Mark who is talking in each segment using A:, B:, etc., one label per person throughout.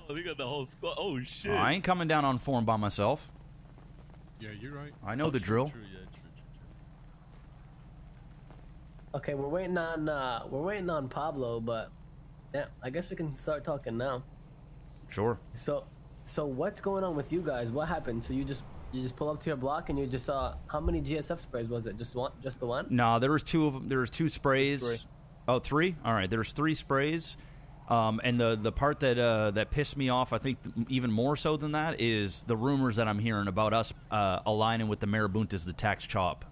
A: Oh, they got the whole squad. Oh shit!
B: I ain't coming down on form by myself.
C: Yeah, you're right.
B: I know the drill.
A: True, yeah, true.
D: Okay, we're waiting on Pablo, but yeah, I guess we can start talking now.
B: Sure.
D: So what's going on with you guys? What happened? So you just pull up to your block and you just saw how many GSF sprays was it? Just the one?
B: No, there was two of them. There was two sprays.
A: Three.
B: Oh, three? All right. There's three sprays. And the part that pissed me off, I think even more so than that, is the rumors that I'm hearing about us aligning with the Marabuntas, the tax chop.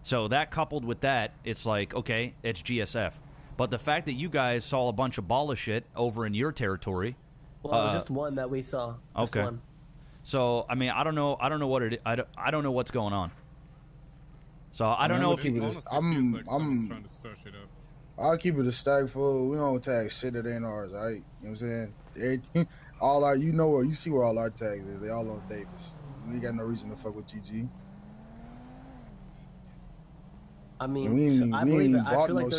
B: So that coupled with that, it's like, okay, it's GSF. But the fact that you guys saw a bunch of ball of shit over in your territory.
D: Well, it was just one that we saw. Just
B: okay.
D: One.
B: So I mean, I don't know what it. I don't know what's going on. So I don't know if you.
C: I'm trying to stir shit up.
E: I'll keep it a stack full. We don't tag shit that ain't ours, alright? You know what I'm saying? Everything, all our, you see where all our tags is. They all on Davis. We ain't got no reason to fuck with GG.
D: I mean, I believe it. I feel like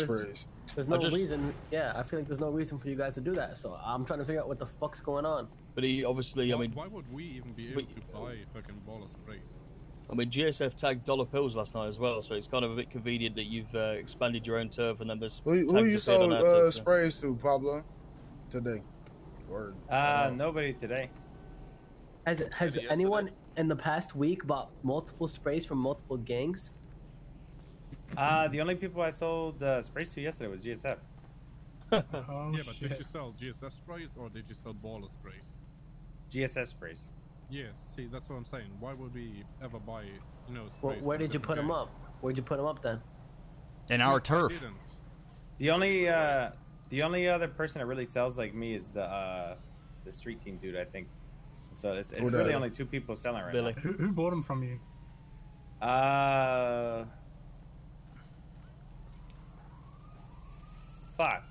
D: there's no reason. Yeah, I feel like there's no reason for you guys to do that. So I'm trying to figure out what the fuck's going on.
A: But he obviously, I mean,
C: why would we even be able to buy fucking ball of sprays?
A: I mean, GSF tagged dollar pills last night as well, so it's kind of a bit convenient that you've expanded your own turf and then there's.
E: Who you sold sprays to, Pablo? Today. Word.
F: Nobody today.
D: Has anyone in the past week bought multiple sprays from multiple gangs?
F: The only people I sold sprays to yesterday was GSF.
C: Yeah, but did you sell GSF sprays or did you sell baller sprays?
F: GSF sprays.
C: Yes, see, that's what I'm saying. Why would we ever buy, sprays?
D: Well, where did you put them up? Where'd you put them up then?
B: In our turf.
F: The only other person that really sells like me is the street team dude, I think. So it's really only two people selling right now.
G: Who bought them from you?
F: Fuck.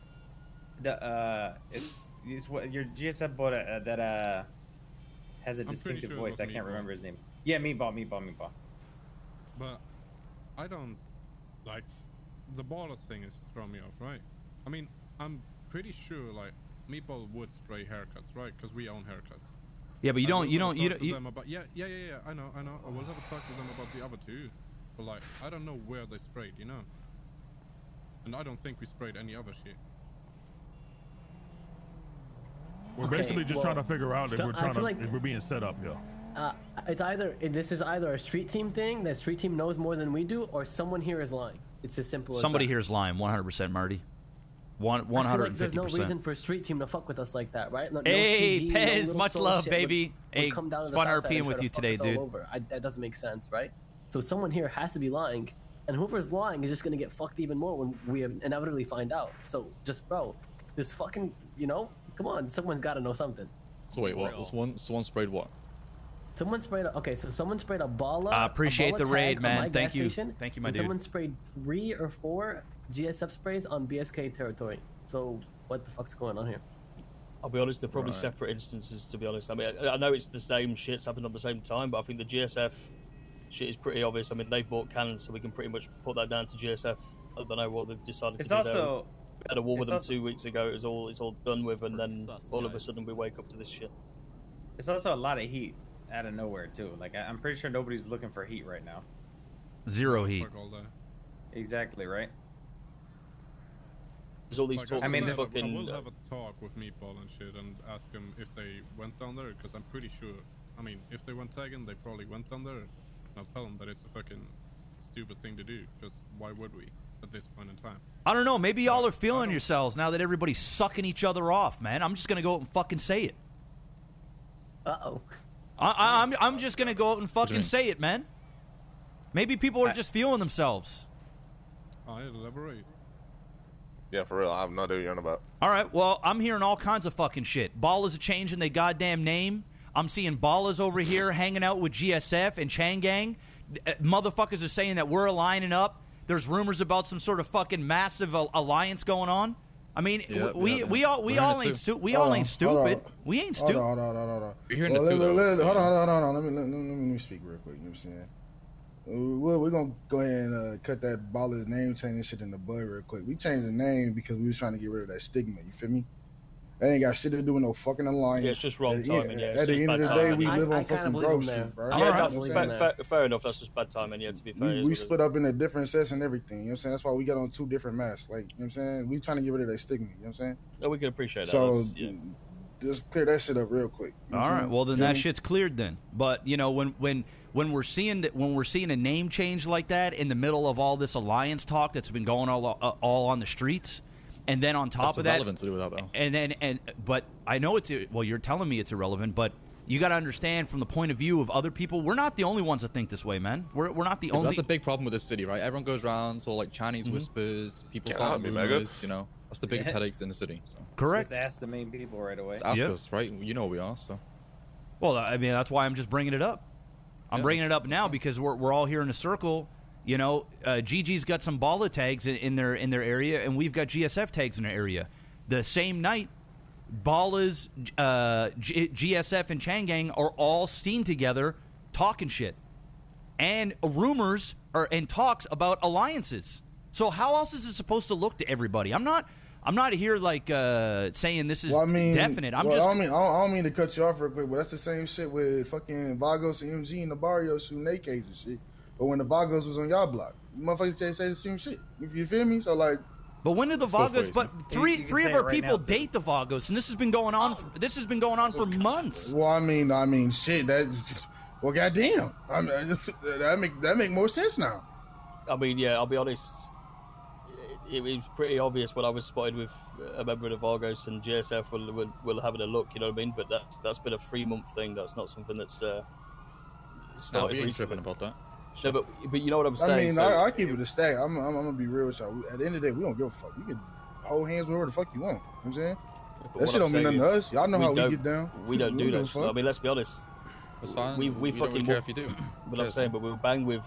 F: It's what your GSF bought that has a distinctive voice. I can't remember his name. Yeah, Meatball.
C: But I don't like the baller thing is throwing me off, right? I mean, I'm pretty sure like Meatball would spray haircuts, right? Because we own haircuts.
B: Yeah, but you don't.
C: Yeah. I know. I will have a talk to them about the other two, but like I don't know where they sprayed, and I don't think we sprayed any other shit.
G: We're basically just trying to figure out if we're being set up, yeah.
D: This is either a street team thing that street team knows more than we do, or someone here is lying. It's as simple as
B: somebody here is lying. 100%, Marty. 150%.
D: There's no reason for a street team to fuck with us like that, right?
B: Hey, Pez, much love, baby. Hey,
D: it's fun
B: RPing with you today, dude.
D: That doesn't make sense, right? So someone here has to be lying, and whoever's lying is just gonna get fucked even more when we inevitably find out. So just, bro, this fucking, come on, someone's got to know something.
H: So wait, what? Someone sprayed what?
D: Someone sprayed someone sprayed a baller.
B: I appreciate the raid, man. Thank you. Thank you, my dude.
D: Someone sprayed 3 or 4 GSF sprays on BSK territory. So what the fuck's going on here?
A: I'll be honest, they're probably separate instances, to be honest. I mean, I know it's the same shit's happened at the same time, but I think the GSF shit is pretty obvious. I mean, they've bought cannons, so we can pretty much put that down to GSF. I don't know what they've decided to do there. We had a war with them 2 weeks ago. It's all done with, and then all of a sudden we wake up to this shit.
F: It's also a lot of heat out of nowhere too. Like I'm pretty sure nobody's looking for heat right now.
B: Zero heat.
F: Exactly right.
A: There's all these talks.
C: I will have a talk with Meatball and shit and ask them if they went down there, because I'm pretty sure. I mean, if they went tagging, they probably went down there. I'll tell them that it's a fucking stupid thing to do, because why would we at this point in time?
B: I don't know. Maybe y'all are feeling yourselves now that everybody's sucking each other off, man. I'm just gonna go out and fucking say it.
D: Uh-oh.
B: I'm just gonna go out and fucking say it, man. Maybe people are just feeling themselves.
C: I elaborate.
H: Yeah, for real. I have no idea what you're on about.
B: All right. Well, I'm hearing all kinds of fucking shit. Ballers are changing their goddamn name. I'm seeing ballers over here hanging out with GSF and Chang Gang. Motherfuckers are saying that we're aligning up. There's rumors about some sort of fucking massive alliance going on. I mean, we all ain't stupid. We ain't stupid.
E: Hold on.
H: You're hearing the two,
E: hold on. Let me speak real quick. You know what I'm saying? We're gonna go ahead and cut that baller's name, change this shit in the bud real quick. We changed the name because we was trying to get rid of that stigma. You feel me? That ain't got shit to do with no fucking alliance.
A: Yeah, it's just wrong timing. Yeah,
E: at the end of the day, we live on fucking growth shit, bro.
A: Yeah, fair enough. That's just bad timing. Yeah, to be fair,
E: we split up in a different sets and everything. You know what I'm saying? That's why we got on 2 different masks. Like, you know what I'm saying? We trying to get rid of that stigma. You know what I'm saying?
A: No, we can appreciate that.
E: So just clear that shit up real quick.
B: All right. Well, then that shit's cleared then. But you know, when we're seeing a name change like that in the middle of all this alliance talk that's been going all on the streets. And then on top of that,
H: irrelevant to do with that, though.
B: But I know you're telling me it's irrelevant, but you got to understand from the point of view of other people, we're not the only ones that think this way, man. We're not the only.
H: That's a big problem with this city, right? Everyone goes around, so like Chinese whispers, people start rumors, you know. That's the biggest headaches in the city. So.
B: Correct.
F: Just ask the main people right away.
H: Just ask us, right? You know who we are, so.
B: Well, I mean, that's why I'm just bringing it up. I'm bringing it up now because we're all here in a circle. You know, GG's got some Bala tags in their area, and we've got GSF tags in our area. The same night, Bala's, GSF, and Chang Gang are all seen together talking shit. And rumors and talks about alliances. So how else is it supposed to look to everybody? I'm not here like saying this is definite. I
E: don't mean to cut you off real quick, but that's the same shit with fucking Vagos and MG and the barrio shooting AKs and shit. But when the Vagos was on y'all block, motherfuckers can't say the same shit. You feel me? So like,
B: but when did the Vagos? But three of our people date the Vagos, and this has been going on. This has been going on for months.
E: Well, I mean, shit. Well, goddamn. I mean, that make more sense now.
A: I mean, yeah. I'll be honest. It was pretty obvious when I was spotted with a member of the Vagos and GSF will having a look. You know what I mean? But that's been a 3-month thing. That's not something that's started
H: we ain't
A: recently.
H: tripping about that.
A: No, but you know what I'm saying.
E: I mean, I keep it a stack. I'm gonna be real with y'all. At the end of the day, we don't give a fuck. You can hold hands wherever the fuck you want. You know what I'm saying? That shit don't mean nothing to us. Y'all know how we get down.
A: We don't do that. I mean, let's be honest.
H: That's fine.
A: We
H: fucking
A: don't really
H: care if you do.
A: But I'm saying, but we'll bang with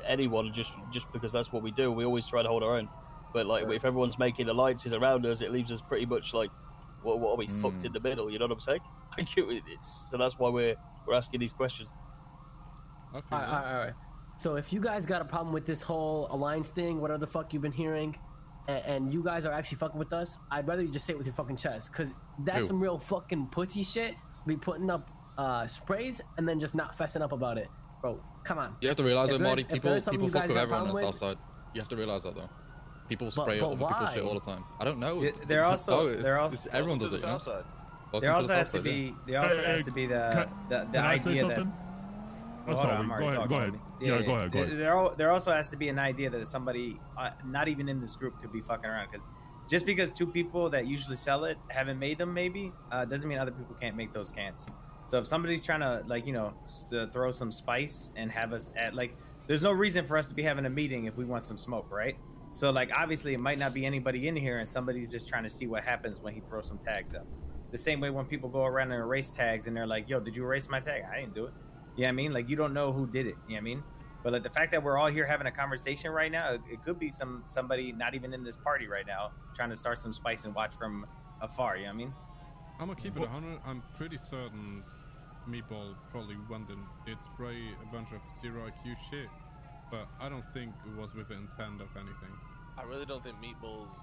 A: anyone just because that's what we do. We always try to hold our own. But like, if everyone's making alliances around us, it leaves us pretty much like, what are we fucked in the middle? You know what I'm saying? So that's why we're asking these questions.
D: All right. So if you guys got a problem with this whole alliance thing, whatever the fuck you've been hearing, and you guys are actually fucking with us, I'd rather you just say it with your fucking chest, because that's some real fucking pussy shit. Be putting up sprays and then just not fessing up about it. Bro, come on.
H: You have to realize that, Marty, people fuck with everyone on the Southside. You have to realize that, though. People spray other people's shit all the time. I don't know.
C: Everyone does it, you know?
F: There also has to be the idea that...
G: Go ahead. Go ahead.
F: There also has to be an idea that somebody not even in this group could be fucking around, because just because 2 people that usually sell it haven't made them, maybe doesn't mean other people can't make those cans. So if somebody's trying to, like, you know, to throw some spice and have us at, like, there's no reason for us to be having a meeting if we want some smoke, right? So like, obviously it might not be anybody in here, and somebody's just trying to see what happens when he throws some tags up. The same way when people go around and erase tags and they're like, yo, did you erase my tag? I didn't do it. You know what I mean? Like, you don't know who did it. You know what I mean? But like, the fact that we're all here having a conversation right now, it could be somebody not even in this party right now trying to start some spice and watch from afar. You know what I mean?
C: I'm gonna keep it 100. I'm pretty certain Meatball probably went and did spray a bunch of 0 IQ shit, but I don't think it was with the intent of anything.
I: I really don't think Meatball's...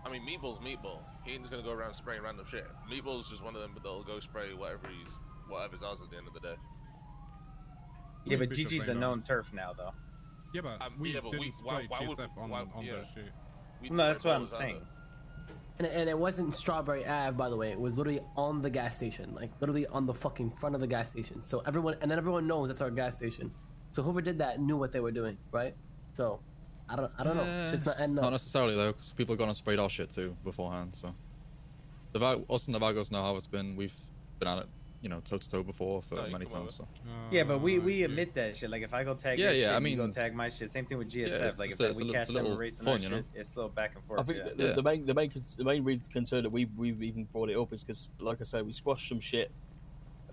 I: I mean, Meatball's Meatball. He ain't just gonna go around spraying random shit. Meatball's just one of them that'll go spray whatever's ours at the end of the day.
F: Yeah, but GG's a known turf now, though.
C: Yeah, but why would on their shit?
F: No, that's what I'm saying.
D: And it wasn't Strawberry Ave, by the way. It was literally on the gas station, like literally on the fucking front of the gas station. So everyone knows that's our gas station. So whoever did that knew what they were doing, right? So I don't know. Shit's not ending up.
H: Not necessarily though, because people are gonna spray our shit too beforehand. So us and the Vagos know how it's been. We've been at it, you know, toe to toe before for many times. So.
F: Yeah, but we admit that shit. Like, if I go tag your shit, I mean, you go tag my shit. Same thing with GSF. Like, if we catch them erasing our shit, it's a little back and forth.
A: I think the main concern that we've even brought it up is because, like I said, we squashed some shit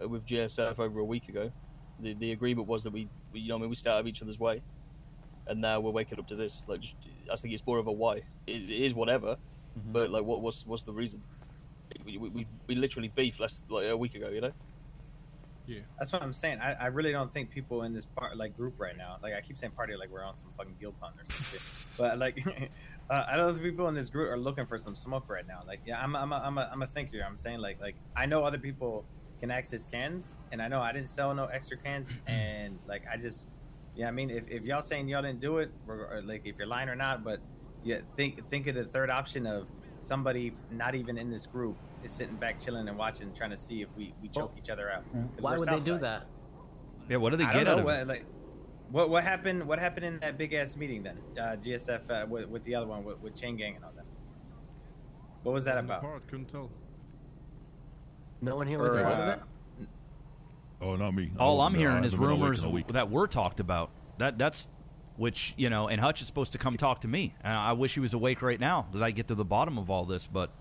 A: with GSF over a week ago. The agreement was that we stay out of each other's way, and now we're waking up to this. Like, I think it's more of a why. It is whatever, but like, what's the reason? We literally beefed a week ago, you know.
C: Yeah.
F: That's what I'm saying. I really don't think people in this group right now. Like I keep saying party like we're on some fucking guild hunt or something. But like, I know the people in this group are looking for some smoke right now. Like, yeah, I'm a thinker. I'm saying like I know other people can access cans, and I know I didn't sell no extra cans, and like I just, yeah, I mean, if y'all saying y'all didn't do it, or like if you're lying or not, but yeah, think of the third option of somebody not even in this group is sitting back chilling and watching, trying to see if we choke each other out.
D: Why would they do that?
B: Yeah, what do they get out of it?
F: What happened? What happened in that big ass meeting then? GSF with the other one with Chang Gang and all that. What was that about?
C: Couldn't tell.
D: No one here was a part of it.
G: Oh, not me.
B: All I'm hearing is rumors that were talked about. That's which, you know, and Hutch is supposed to come talk to me. I wish he was awake right now because I get to the bottom of all this, but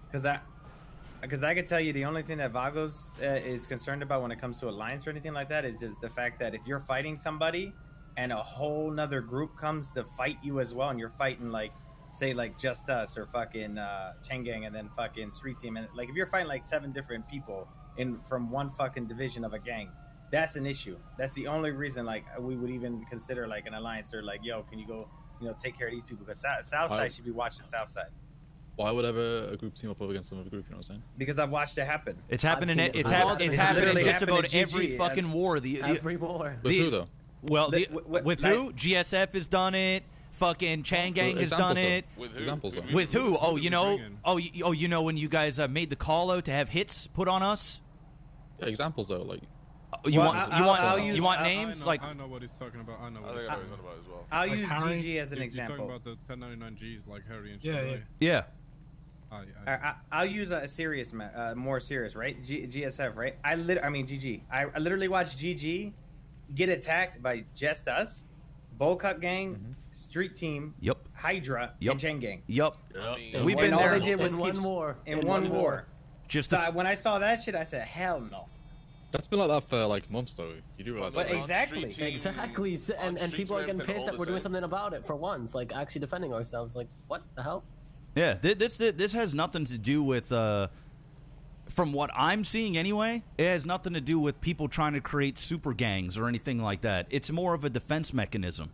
F: because I could tell you the only thing that Vagos is concerned about when it comes to alliance or anything like that is just the fact that if you're fighting somebody and a whole nother group comes to fight you as well, and you're fighting like, say like Just Us or fucking Chang Gang and then fucking Street Team, and like if you're fighting like 7 different people from one fucking division of a gang, that's an issue. That's the only reason like we would even consider like an alliance or like, yo, can you go, you know, take care of these people, because Southside should be watching Southside.
H: Why would ever a group team up against another group? You know what I'm saying?
F: Because I've watched it happen.
B: It's happening. It's happening just about every fucking war.
D: Every war.
H: With who though?
B: Well, with who? GSF has done it. Fucking Chang Gang has done it.
H: With who? Examples though.
B: With who? Oh, you know. You know when you guys made the call out to have hits put on us.
H: Yeah, examples though, like.
B: You want names? Like
C: I know what he's talking about. I know what
I: he's talking about as well.
F: I'll use GG as an example.
C: You're talking about the 1099Gs like Harry and
G: shit.
B: Yeah.
F: I'll use a serious, more serious, right? GSF, right? I mean GG. I literally watched GG get attacked by Just Us, Bullcut Gang, Street Team, Hydra, and Chang Gang.
B: We've been
F: all
B: there.
F: They did was in one war.
B: Just
F: when I saw that shit, I said, hell no.
H: That's been like that for like months though. You do realize that, right?
F: Exactly.
D: And people are getting pissed that we're doing something about it for once, like actually defending ourselves. Like, what the hell?
B: Yeah, this has nothing to do with, from what I'm seeing anyway, it has nothing to do with people trying to create super gangs or anything like that. It's more of a defense mechanism,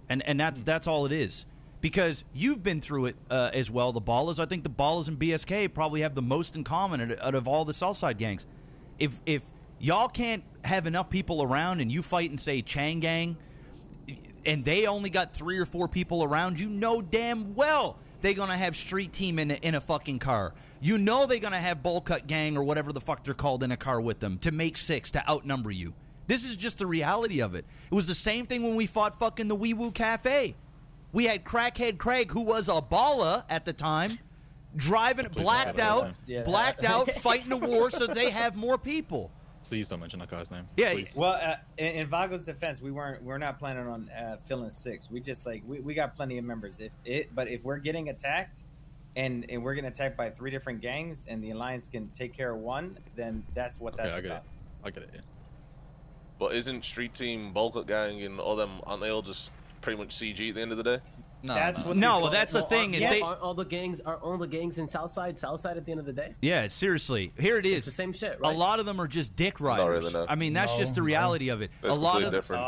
B: and that's all it is. Because you've been through it as well, the Ballas. I think the Ballas and BSK probably have the most in common out of all the Southside gangs. If y'all can't have enough people around and you fight and say Chang Gang, and they only got 3 or 4 people around, you know damn well they're going to have Street Team in a fucking car. You know they're going to have Bullcut Gang or whatever the fuck they're called in a car with them to make 6 to outnumber you. This is just the reality of it. It was the same thing when we fought fucking the Wee Woo Cafe. We had Crackhead Craig, who was a balla at the time, driving blacked out, fighting a war so they have more people.
H: Please don't mention that guy's name.
B: Yeah.
H: Please.
F: Well, in Vago's defense, we're not planning on filling 6. We just we got plenty of members. But if we're getting attacked, and we're getting attacked by 3 different gangs, and the alliance can take care of one, then that's what that's about.
H: I get it. Yeah.
I: But isn't Street Team, Bullcut Gang, and all them, aren't they all just pretty much CG at the end of the day?
B: That's the thing.
D: Aren't all the gangs in Southside at the end of the day?
B: Yeah, seriously. Here it is.
D: It's the same shit, right?
B: A lot of them are just dick riders.
I: Really, no.
B: I mean, that's just the reality of it.
I: That's
B: a lot of
I: different.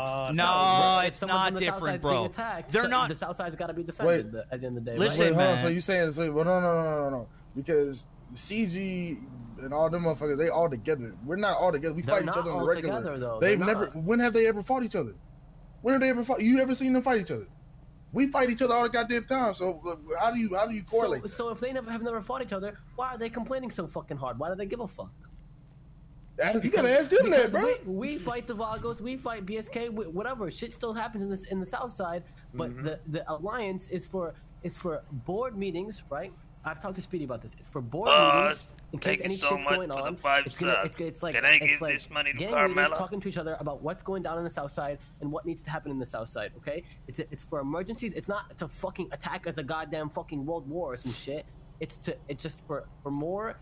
B: it's not different, bro. They're not.
D: The Southside's got to be defended at the end of the day.
B: Listen,
D: right?
E: Hold on. So you saying no, because CG and all them motherfuckers, they all together. We're not all together. We fight each other on the regular.
D: Together, though.
E: They've never. When have they ever fought each other? When have they ever fought? You ever seen them fight each other? We fight each other all the goddamn time. So how do you correlate?
D: So if they have never fought each other, why are they complaining so fucking hard? Why do they give a fuck?
E: You gotta ask them that, bro.
D: We fight the Vagos, we fight BSK, whatever. Shit still happens in the South Side, but the alliance is for board meetings, right? I've talked to Speedy about this. It's for board meetings in case any shit's going on. It's like,
J: can I give this money to
D: gang
J: Carmela?
D: talking to each other about what's going down in the South Side and what needs to happen in the South Side. Okay, it's for emergencies. It's not to fucking attack as a goddamn fucking world war or some shit. It's just for more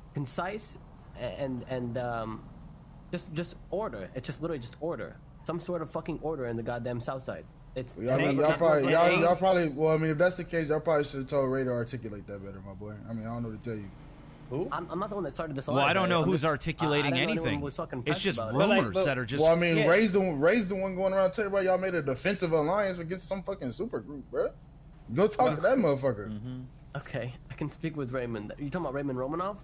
D: concise and just order. It's just literally just order. Some sort of fucking order in the goddamn South Side.
E: Y'all probably. Well, I mean, if that's the case, y'all probably should have told Ray to articulate that better, my boy. I mean, I don't know what to tell you.
F: Who?
D: I'm not the one that started this.
B: Well, I don't know who's articulating anything. It's just rumors that are just.
E: Well, I mean, Ray's the one going around telling everybody y'all made a defensive alliance against some fucking super group, bro. Go talk to that motherfucker.
D: Okay, I can speak with Raymond. You talking about Raymond Romanov?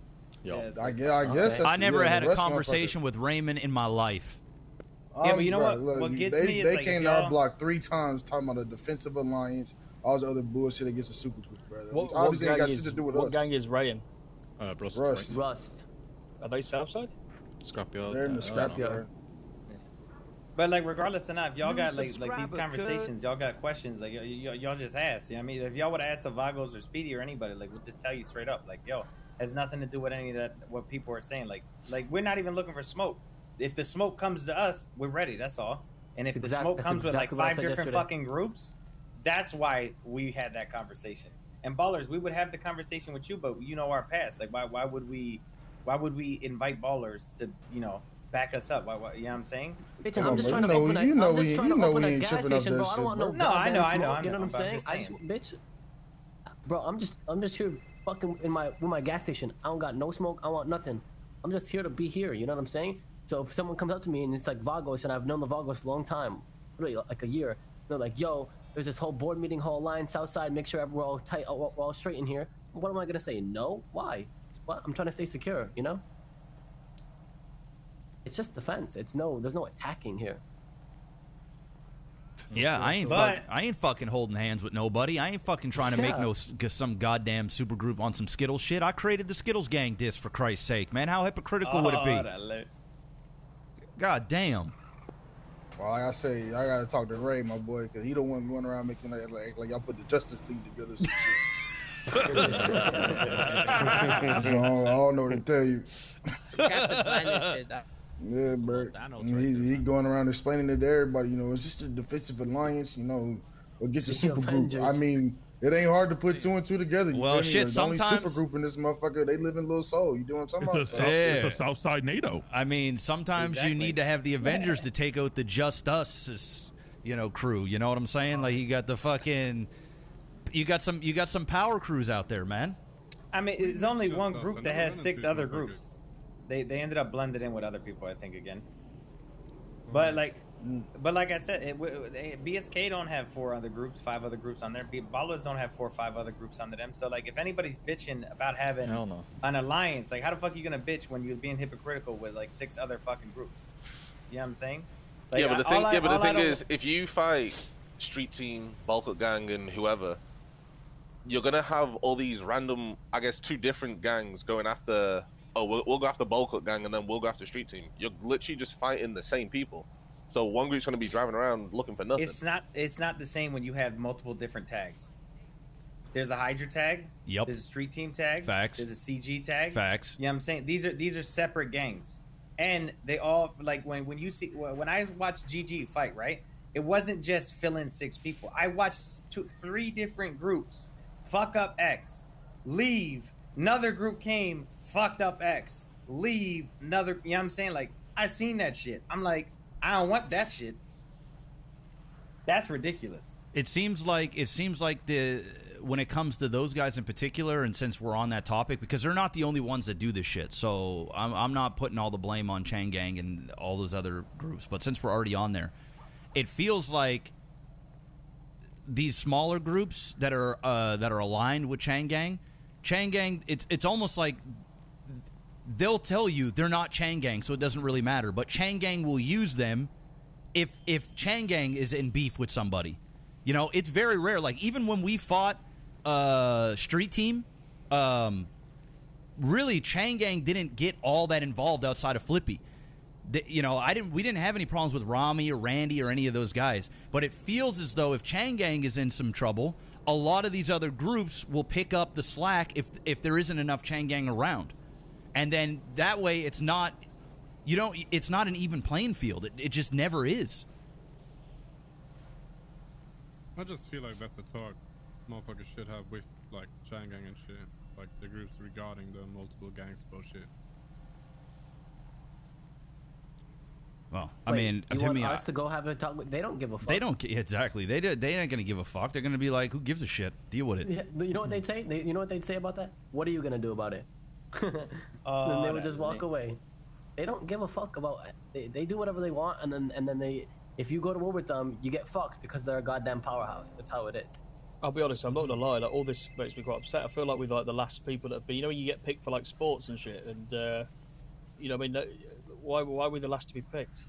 H: Yo,
E: I guess.
B: I never had a conversation with Raymond in my life.
F: Yeah, but you know what? What gets me is
E: they
F: like,
E: came to our block 3 times talking about a defensive alliance, all this other bullshit against a super group, brother. Obviously, ain't got shit to do with us.
A: What gang is Ray in?
H: Rust.
A: Are they Southside?
H: Scrapyard.
E: They're in the scrapyard.
F: But like, regardless of not, if y'all got like these conversations, y'all got questions, like y'all just ask. You know what I mean, if y'all would ask the Vagos or Speedy or anybody, like we'll just tell you straight up, like, yo, has nothing to do with any of that. What people are saying, like we're not even looking for smoke. If the smoke comes to us, we're ready. That's all. And if the smoke comes with like 5 different fucking groups, that's why we had that conversation. And Ballers, we would have the conversation with you, but you know our past. Like, why would we invite Ballers to, back us up? Why you know what I'm saying?
D: Bitch, I'm just trying to open a gas station, bro. I don't want no goddamn smoke. You know what I'm saying? Bitch, bro, I'm just here fucking with my gas station. I don't got no smoke. I want nothing. I'm just here to be here. You know what I'm saying? So if someone comes up to me and it's like Vagos, and I've known the Vagos a long time, really like a year, they're like, yo, there's this whole board meeting, whole line, Southside, make sure we're all tight, we're all straight in here. What am I gonna say? No? Why? What? I'm trying to stay secure, you know? It's just defense. There's no attacking here.
B: Yeah, I ain't fucking holding hands with nobody. I ain't fucking trying to make some goddamn super group on some Skittles shit. I created the Skittles gang disc, for Christ's sake, man. How hypocritical would it be? God damn.
E: Well, like I say, I gotta talk to Ray, my boy, because he don't want going around making like y'all put the Justice League together. So I don't know what to tell you. Yeah, bro. He going around explaining it to everybody. It's just a defensive alliance. Against a super group. I mean, it ain't hard to put 2 and 2 together.
B: Well, shit. Sometimes
E: only super group in this motherfucker, they live in Little Soul. You doing something?
G: It's a Southside NATO.
B: I mean, sometimes you need to have the Avengers to take out the Just Us, crew. You know what I'm saying? Like you got the fucking, you got some power crews out there, man.
F: I mean, it's only one group that has 6 other groups. They ended up blended in with other people, I think, again. But like I said, BSK don't have 4 other groups, 5 other groups on there. Ballers don't have 4 or 5 other groups under them. So like, if anybody's bitching about having an alliance, like how the fuck are you gonna bitch when you're being hypocritical with like 6 other fucking groups? You know what I'm saying? Like,
I: but the thing is, if you fight Street Team, Bulk Gang, and whoever, you're gonna have all these random, I guess, 2 different gangs going after. Oh, we'll go after Bulk Gang and then we'll go after Street Team. You're literally just fighting the same people. So one group's going to be driving around looking for nothing.
F: It's not the same when you have multiple different tags. There's a Hydra tag.
B: Yep.
F: There's a Street Team tag.
B: Facts.
F: There's a CG tag.
B: Facts.
F: You know what I'm saying? These are separate gangs. And they all, like, when I watched GG fight, right? It wasn't just fill in 6 people. I watched 3 different groups fuck up X, leave, another group came, fucked up X, leave, another, you know what I'm saying? Like, I seen that shit. I'm like, I don't want that shit. That's ridiculous.
B: It seems like when it comes to those guys in particular, and since we're on that topic, because they're not the only ones that do this shit, so I'm not putting all the blame on Chang Gang and all those other groups, but since we're already on there, it feels like these smaller groups that are aligned with Chang Gang, it's almost like they'll tell you they're not Chang Gang, so it doesn't really matter. But Chang Gang will use them if Chang Gang is in beef with somebody. It's very rare. Like, even when we fought Street Team, really Chang Gang didn't get all that involved outside of Flippy. We didn't have any problems with Rami or Randy or any of those guys. But it feels as though if Chang Gang is in some trouble, a lot of these other groups will pick up the slack if there isn't enough Chang Gang around. And then that way it's not an even playing field. It just never is.
C: I just feel like that's a talk motherfuckers should have with like Chang Gang and shit. Like the groups regarding the multiple gangs bullshit.
B: Well, I mean,
D: you want us to go have a talk? They don't give a fuck.
B: They don't exactly. They ain't gonna give a fuck. They're gonna be like, "Who gives a shit? Deal with it."
D: Yeah, but you know what they'd say? You know what they'd say about that? What are you gonna do about it? Then they would just walk away. They don't give a fuck about. They do whatever they want, and then they. If you go to war with them, you get fucked because they're a goddamn powerhouse. That's how it is.
A: I'll be honest, I'm not gonna lie. Like, all this makes me quite upset. I feel like we're like the last people that have been. You know, when you get picked for like sports and shit, and you know, I mean, why were we the last to be picked?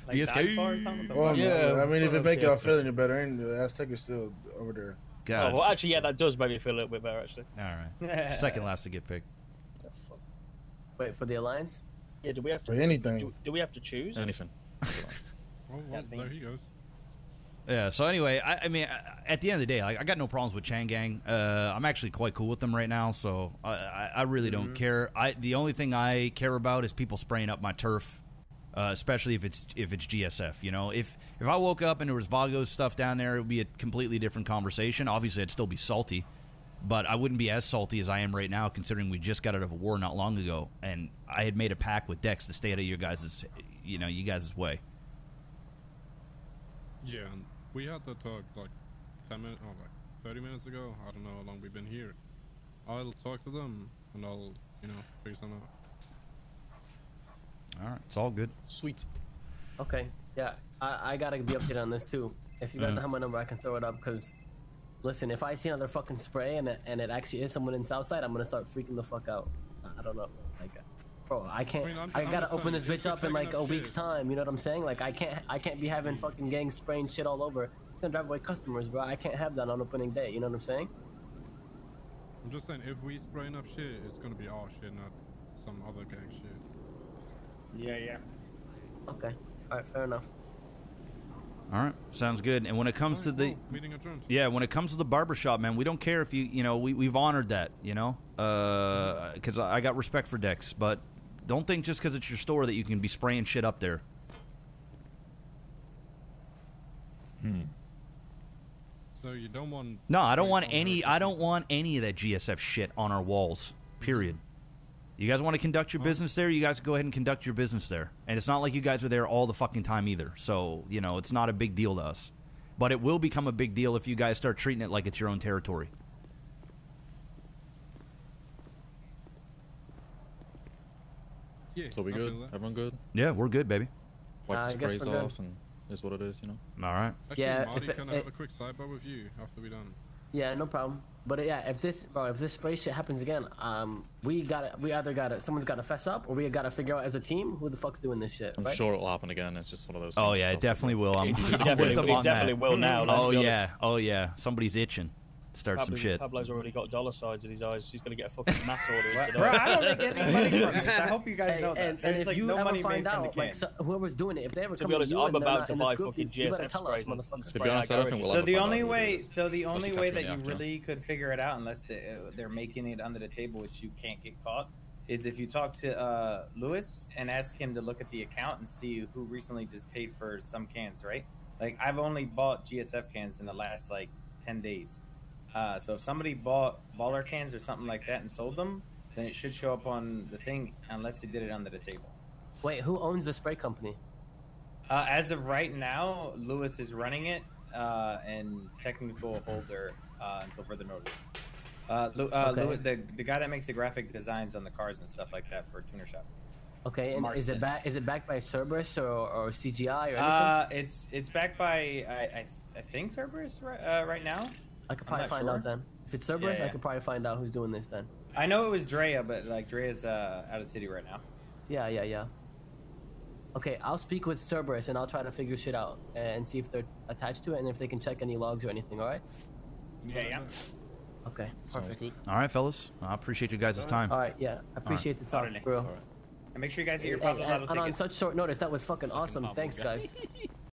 B: BSK.
E: Well,
A: yeah.
E: I mean, if it make y'all feel any better, and the Aztec is still over there.
B: God.
A: Oh, well, actually, yeah, that does make me feel a little bit better, actually.
B: All right. Second last to get picked.
D: Wait for the alliance.
A: Yeah, do we have to?
E: For anything.
A: Do we have to choose?
H: Anything.
C: Well, there he goes.
B: Yeah. So anyway, I mean, at the end of the day, like, I got no problems with Chang Gang. I'm actually quite cool with them right now, so I really don't care. The only thing I care about is people spraying up my turf, especially if it's GSF. You know, if I woke up and there was Vago's stuff down there, it would be a completely different conversation. Obviously, I'd still be salty, but I wouldn't be as salty as I am right now, considering we just got out of a war not long ago, and I had made a pact with Dex to stay out of you guys' way.
C: Yeah, and we had that talk like 10 minutes, or like 30 minutes ago. I don't know how long we've been here. I'll talk to them and I'll, figure something out.
B: All right, it's all good.
H: Sweet.
D: Okay, yeah, I gotta be updated on this too. If you guys don't have my number, I can throw it up. Cause, listen, if I see another fucking spray and it actually is someone in Southside, I'm gonna start freaking the fuck out. I don't know, like, bro, I can't. I gotta open this bitch up in like a week's time. You know what I'm saying? Like, I can't be having fucking gangs spraying shit all over. It's gonna drive away customers, bro. I can't have that on opening day. You know what I'm saying?
C: I'm just saying, if we spraying up shit, it's gonna be our shit, not some other gang shit.
F: Yeah.
D: Okay. All right. Fair enough.
B: All right, sounds good. And when it comes to the
C: meeting adjourned.
B: Yeah, when it comes to the barbershop, man, we don't care if we've honored that, because I got respect for Dex, but don't think just because it's your store that you can be spraying shit up there.
C: So you don't want?
B: No, I don't want any of that GSF shit on our walls. Period. You guys want to conduct your business there? You guys go ahead and conduct your business there. And it's not like you guys are there all the fucking time either. So, it's not a big deal to us. But it will become a big deal if you guys start treating it like it's your own territory.
C: Yeah.
H: So we good? Everyone good?
B: Yeah, we're good, baby.
H: Wipe the sprays off and is what it is,
B: All right.
C: Actually,
D: Yeah,
C: Marty, can I have a quick sidebar with you after we're done?
D: Yeah, no problem. But yeah, if this spray shit happens again, someone's gotta fess up, or we gotta figure out as a team who the fuck's doing this shit.
H: I'm sure it'll happen again. It's just one of those.
B: Oh yeah, it definitely will. I'm
A: definitely will now.
B: Oh yeah. Somebody's itching. Start some shit.
A: Pablo's already got dollar signs in his eyes. He's gonna get a fucking mass order.
F: Bro, I don't make any money from this. I hope you guys know that.
D: And if
F: like
D: you
F: no
D: ever
F: money
D: find
F: made from the
D: out, like whoever's doing it, if they ever come
A: be honest,
D: to you
A: I'm
D: and they're
A: about
D: not
A: to
D: in this
A: buy
D: group,
A: fucking
D: you better
A: GSF
D: tell us,
A: sprays.
D: motherfucker.
H: To be honest, I don't think we'll
F: So
H: ever
F: the
H: find
F: only
H: out who it
F: way,
H: is.
F: the only way that you
H: after.
F: really could figure it out, unless they're making it under the table, which you can't get caught, is if you talk to Lewis and ask him to look at the account and see who recently just paid for some cans, right? Like, I've only bought GSF cans in the last like 10 days. So if somebody bought baller cans or something like that and sold them, then it should show up on the thing, unless they did it under the table.
D: Wait, who owns the spray company?
F: As of right now, Lewis is running it, and technical holder until further notice. Lewis, the guy that makes the graphic designs on the cars and stuff like that for Tuner Shop.
D: Okay, and
F: Marston.
D: is it backed by Cerberus or CGI or anything?
F: It's backed by I think Cerberus right now.
D: I could probably find out then. If it's Cerberus, I could probably find out who's doing this then.
F: I know it was Drea, but like Drea's out of the city right now.
D: Yeah. Okay, I'll speak with Cerberus and I'll try to figure shit out and see if they're attached to it and if they can check any logs or anything. All right?
F: Yeah.
D: Okay, perfect.
B: All right, fellas. I appreciate you guys' time.
D: All right, yeah. I appreciate the talk, bro.
F: And make sure you guys get your Pablo
D: And on such short notice, that was fucking awesome. Thanks, guys.